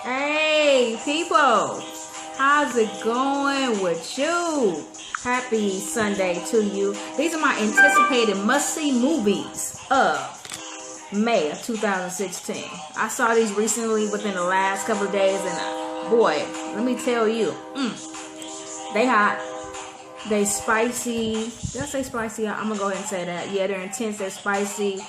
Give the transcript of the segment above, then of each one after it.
Hey, people, how's it going with you? Happy Sunday to you. These are my anticipated must-see movies of May of 2016. I saw these recently within the last couple of days, and boy, let me tell you, they hot. They spicy. Did I say spicy? I'm gonna go ahead and say that. Yeah, they're intense. They're spicy,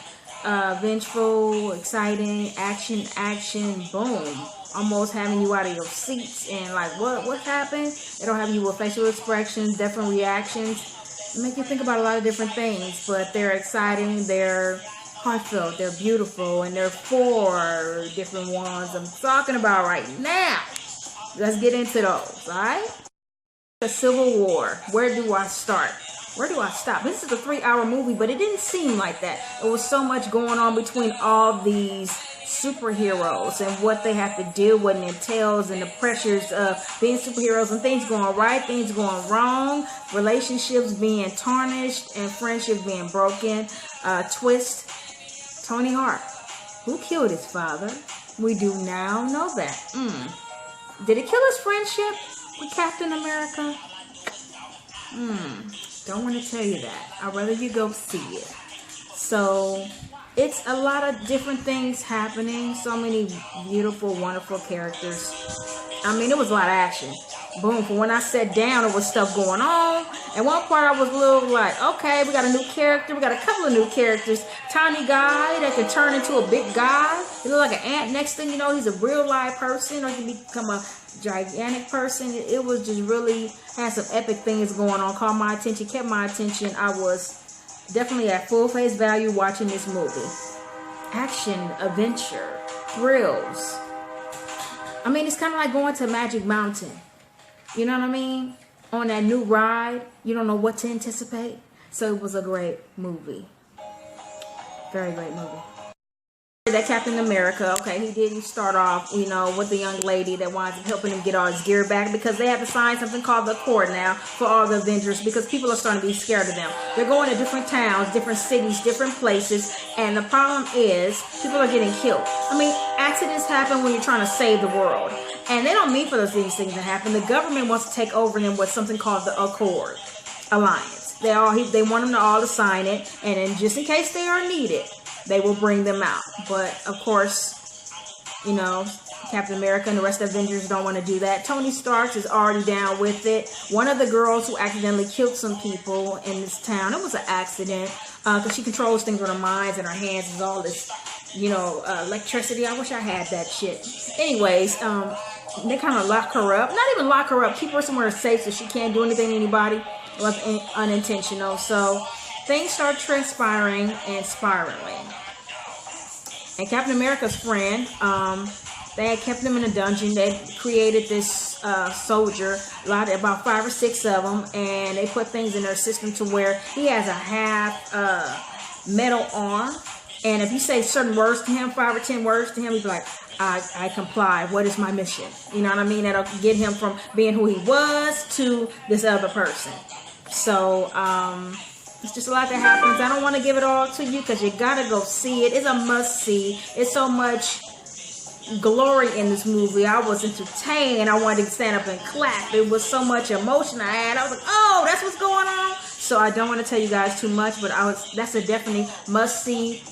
vengeful, exciting, action, boom. Almost having you out of your seats and like, what happened? They don't have you with facial expressions, different reactions. They make you think about a lot of different things, but they're exciting. They're heartfelt. They're beautiful, and they're 4 different ones I'm talking about right now. Let's get into those. All right. The Civil War. Where do I start? Where do I stop? This is a 3-hour movie, but it didn't seem like that. There was so much going on between all these superheroes and what they have to deal with and entails and the pressures of being superheroes and things going right, things going wrong, relationships being tarnished and friendships being broken. Twist, Tony Hart, who killed his father. We do now know that. Did it kill his friendship with Captain America? Don't want to tell you that. I'd rather you go see it. So it's a lot of different things happening. So many beautiful, wonderful characters. I mean, it was a lot of action. Boom. For when I sat down, there was stuff going on. And one part I was a little like, okay, we got a new character. We got a couple of new characters. Tiny guy that can turn into a big guy. He look like an ant. Next thing you know, he's a real live person. Or he can become a gigantic person. It was just really had some epic things going on. Caught my attention, kept my attention. I was definitely at full face value watching this movie. Action, adventure, thrills. I mean, it's kind of like going to Magic Mountain. You know what I mean? On that new ride, you don't know what to anticipate. So it was a great movie. Very great movie. That Captain America, okay, he didn't start off, with the young lady that winds up helping him get all his gear back because they have to sign something called the Accord now for all the Avengers because people are starting to be scared of them. They're going to different towns, different cities, different places, and the problem is people are getting killed. I mean, accidents happen when you're trying to save the world, and they don't mean for these things to happen. The government wants to take over them with something called the Accord Alliance. They want them to all to sign it, and then just in case they are needed, they will bring them out. But of course, Captain America and the rest of the Avengers don't want to do that. Tony Stark is already down with it. One of the girls who accidentally killed some people in this town, it was an accident because she controls things with her minds and her hands is all this, electricity. I wish I had that shit. Anyways, they kind of lock her up. Not even lock her up. Keep her somewhere safe so she can't do anything to anybody. It was unintentional. So things start transpiring and spiraling. And Captain America's friend, they had kept him in a dungeon. They created this soldier, about 5 or 6 of them, and they put things in their system to where he has a half metal arm. And if you say certain words to him, 5 or 10 words to him, he'd be like, I comply. What is my mission? You know what I mean? That'll get him from being who he was to this other person. So, it's just a lot that happens. I don't want to give it all to you because you gotta go see it. It's a must see. It's so much glory in this movie. I was entertained. I wanted to stand up and clap. It was so much emotion I had. I was like, oh, that's what's going on. So I don't want to tell you guys too much, but that's a definitely must see.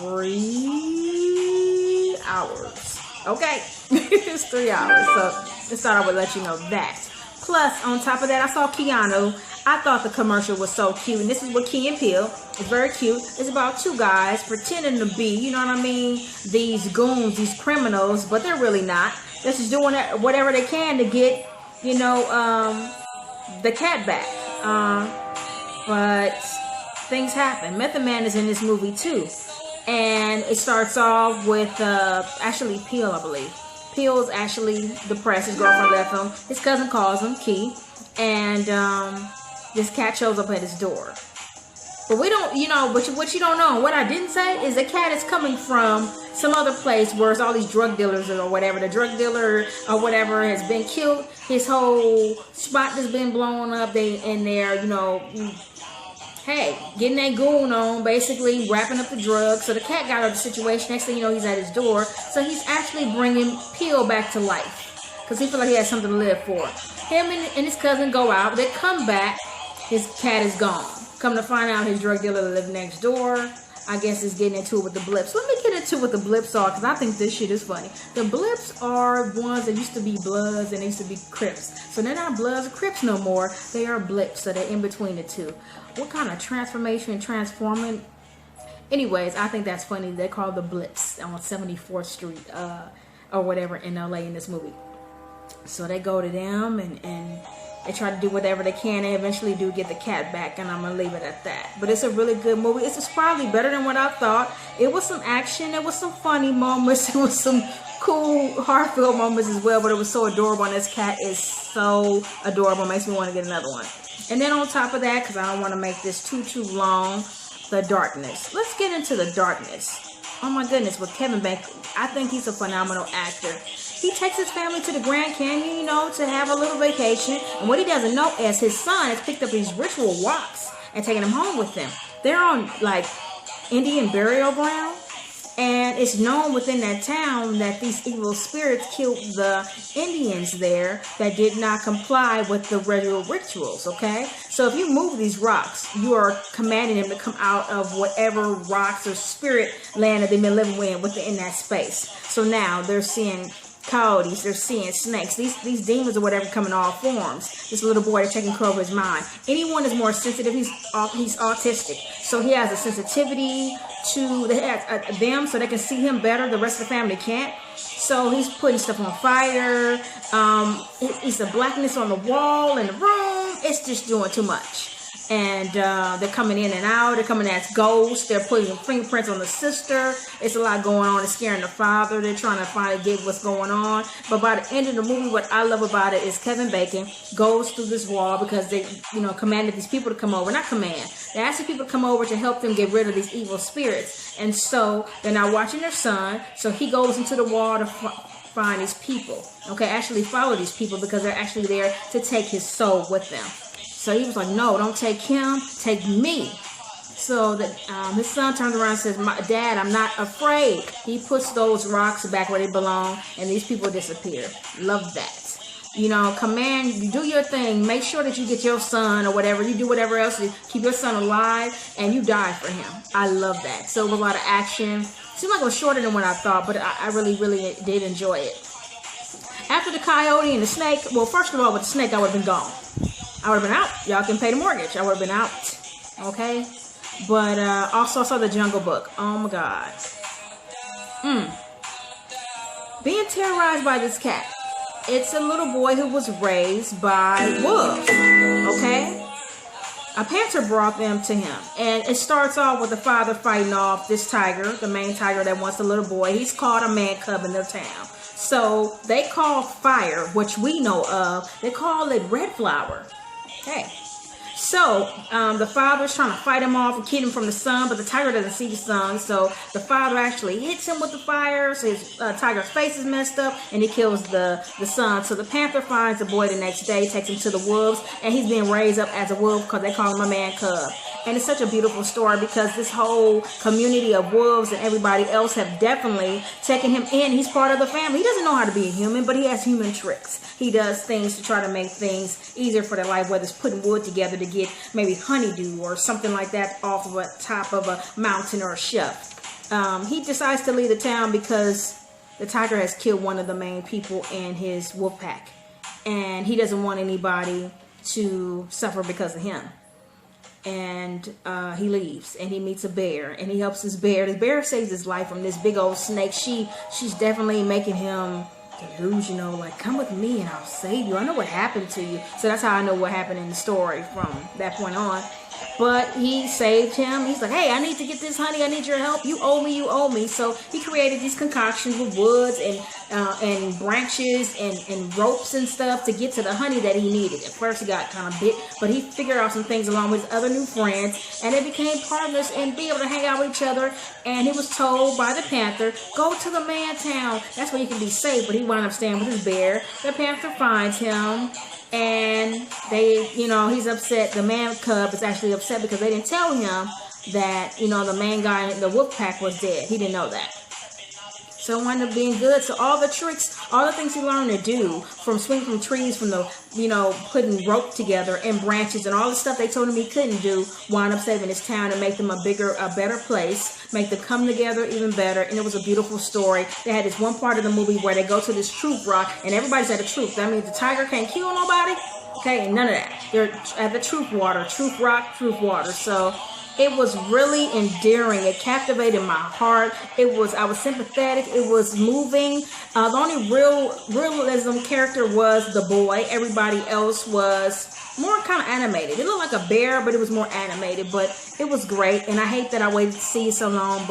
3 hours. Okay. It's 3 hours. So just thought I would let you know that. Plus, on top of that, I saw Keanu. I thought the commercial was so cute. And this is what Key and Peele. It's very cute. It's about 2 guys pretending to be, you know what I mean, these goons, these criminals, but they're really not. They're just doing whatever they can to get, the cat back. But things happen. Method Man is in this movie too. And it starts off with, actually Peele, I believe. Peele's actually depressed. His girlfriend left him. His cousin calls him, Key. And, this cat shows up at his door. But we don't, but what you don't know, what I didn't say is the cat is coming from some other place where it's all these drug dealers or whatever. The drug dealer or whatever has been killed. His whole spot has been blown up. They in there, hey, getting that goon on, basically wrapping up the drugs. So the cat got out of the situation. Next thing you know, he's at his door. So he's actually bringing Peel back to life because he feel like he has something to live for. Him and his cousin go out. They come back. His cat is gone. Come to find out, his drug dealer lived next door. I guess is getting into it with the blips. Let me get into what the blips are, because I think this shit is funny. The blips are ones that used to be Bloods and they used to be Crips. So they're not Bloods or Crips no more. They are blips, so they're in between the two. What kind of transformation, transforming? Anyways, I think that's funny. They call the blips on 74th Street or whatever in LA in this movie. So they go to them and they try to do whatever they can. They eventually do get the cat back, and I'm going to leave it at that. But it's a really good movie. It's probably better than what I thought. It was some action. There was some funny moments. It was some cool, heartfelt moments as well. But it was so adorable, and this cat is so adorable. It makes me want to get another one. And then on top of that, because I don't want to make this too long, the Darkness. Let's get into the Darkness. Oh my goodness, with Kevin Bacon. I think he's a phenomenal actor. He takes his family to the Grand Canyon, you know, to have a little vacation. And what he doesn't know is his son has picked up these ritual rocks and taken them home with them. They're on, like, Indian burial ground. And it's known within that town that these evil spirits killed the Indians there that did not comply with the regular rituals, okay? So if you move these rocks, you are commanding them to come out of whatever rocks or spirit land that they've been living within that space. So now they're seeing coyotes, they're seeing snakes, these demons or whatever come in all forms. This little boy, they're taking care of his mind. Anyone is more sensitive, he's autistic, so he has a sensitivity to them, so they can see him better. The rest of the family can't. So he's putting stuff on fire. It's the blackness on the wall in the room. It's just doing too much. And they're coming in and out. They're coming as ghosts. They're putting fingerprints on the sister. It's a lot going on. It's scaring the father. They're trying to finally get what's going on. But by the end of the movie, what I love about it is Kevin Bacon goes through this wall because they, commanded these people to come over. Not command. They asked the people to come over to help them get rid of these evil spirits. And so they're now watching their son. So he goes into the wall to find these people. Okay, actually follow these people because they're actually there to take his soul with them. So he was like, no, don't take him, take me. So that his son turns around and says, Dad, I'm not afraid. He puts those rocks back where they belong, and these people disappear. Love that. Command, you do your thing. Make sure that you get your son or whatever. You do whatever else to keep your son alive, and you die for him. I love that. So it was a lot of action. Seemed like it was shorter than what I thought, but I really, really did enjoy it. After the coyote and the snake, well, first of all, with the snake, I would have been gone. I would have been out. Y'all can pay the mortgage. I would have been out. Okay? But also I saw the Jungle Book. Oh my God. Being terrorized by this cat. It's a little boy who was raised by wolves. Okay? A panther brought them to him. And it starts off with the father fighting off this tiger, the main tiger that wants the little boy. He's called a man cub in their town. So they call fire, which we know of, they call it red flower. Okay. So the father's trying to fight him off and keep him from the sun, but the tiger doesn't see the sun. So the father actually hits him with the fire. So his tiger's face is messed up, and he kills the son. So the panther finds the boy the next day, takes him to the wolves, and he's being raised up as a wolf because they call him a man cub. And it's such a beautiful story because this whole community of wolves and everybody else have definitely taken him in. He's part of the family. He doesn't know how to be a human, but he has human tricks. He does things to try to make things easier for their life, whether it's putting wood together to get maybe honeydew or something like that off of a top of a mountain or a shelf. He decides to leave the town because the tiger has killed one of the main people in his wolf pack. And he doesn't want anybody to suffer because of him. And he leaves and he meets a bear and he helps this bear. The bear saves his life from this big old snake. She's definitely making him delusional, like, come with me and I'll save you. I know what happened to you. So that's how I know what happened in the story from that point on. But he saved him. He's like, hey, I need to get this honey. I need your help. You owe me. You owe me. So he created these concoctions with woods and branches and ropes and stuff to get to the honey that he needed. At first he got kind of bit, but he figured out some things along with his other new friends, and they became partners and be able to hang out with each other. And he was told by the panther, go to the man town. That's where you can be safe. But he wound up staying with his bear. The panther finds him. And they, you know, he's upset. The man cub is actually upset because they didn't tell him that, you know, the main guy in the wolf pack was dead. He didn't know that. So it wound up being good. So all the tricks, all the things he learned to do, from swinging from trees, from the, you know, putting rope together and branches and all the stuff they told him he couldn't do, wound up saving his town and make them a better place, make them come together even better. And it was a beautiful story. They had this one part of the movie where they go to this truth rock and everybody's at a truth. That means the tiger can't kill nobody. Okay, and none of that. They're at the truth water, truth rock, truth water. So it was really endearing. It captivated my heart. I was sympathetic. It was moving. The only realism character was the boy. Everybody else was more kind of animated. It looked like a bear, but it was more animated. But it was great. And I hate that I waited to see it so long.